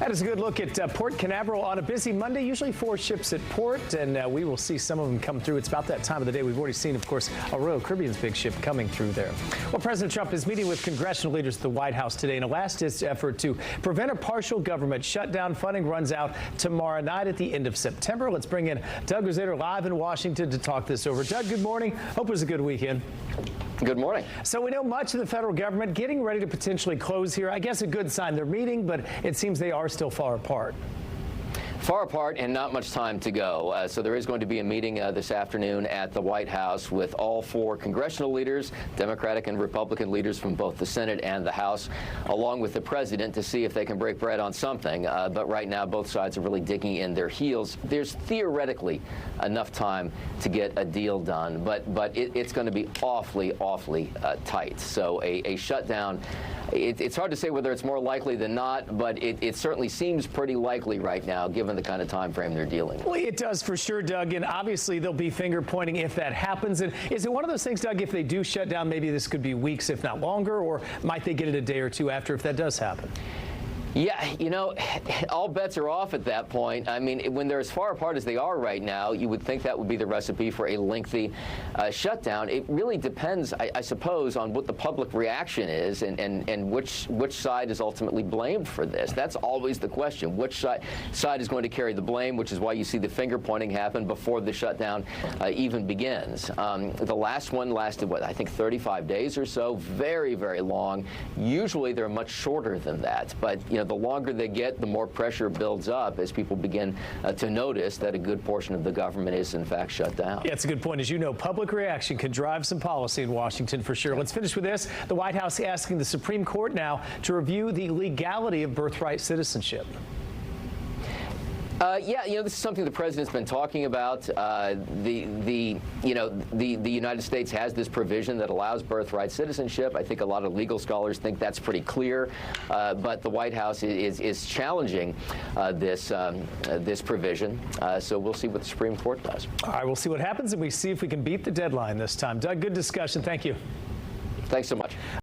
That is a good look at Port Canaveral on a busy Monday. Usually 4 ships at port, and we will see some of them come through. It's about that time of the day. We've already seen, of course, a Royal Caribbean's big ship coming through there. Well, President Trump is meeting with congressional leaders at the White House today in a last-ditch effort to prevent a partial government shutdown. Funding runs out tomorrow night at the end of September. Let's bring in Doug Roseder live in Washington to talk this over. Doug, good morning. Hope it was a good weekend. Good morning. So we know much of the federal government getting ready to potentially close here. I guess a good sign they're meeting, but it seems they are still far apart. Far apart and not much time to go. So there is going to be a meeting this afternoon at the White House with all 4 congressional leaders, Democratic and Republican leaders from both the Senate and the House, along with the president to see if they can break bread on something. But right now, both sides are really digging in their heels. There's theoretically enough time to get a deal done, but it's going to be awfully tight. So a shutdown, it's hard to say whether it's more likely than not, but it certainly seems pretty likely right now, given the kind of time frame they're dealing with. Well, it does for sure, Doug, and obviously they'll be finger pointing if that happens. And is it one of those things, Doug, if they do shut down, maybe this could be weeks, if not longer, or might they get it a day or two after if that does happen? Yeah, you know, all bets are off at that point. I mean, when they're as far apart as they are right now, you would think that would be the recipe for a lengthy shutdown. It really depends, I suppose, on what the public reaction is and which side is ultimately blamed for this. That's always the question. Which side is going to carry the blame, which is why you see the finger pointing happen before the shutdown even begins. The last one lasted, what, I think 35 days or so. Very, very long. Usually they're much shorter than that. But, you know, the longer they get, the more pressure builds up as people begin to notice that a good portion of the government is, in fact, shut down. Yeah, it's a good point. As you know, public reaction can drive some policy in Washington for sure. Let's finish with this. The White House asking the Supreme Court now to review the legality of birthright citizenship. Yeah, you know, this is something the president's been talking about. The United States has this provision that allows birthright citizenship. I think a lot of legal scholars think that's pretty clear, but the White House is challenging this provision. So we'll see what the Supreme Court does. All right, we'll see what happens, and we see if we can beat the deadline this time. Doug, good discussion. Thank you. Thanks so much.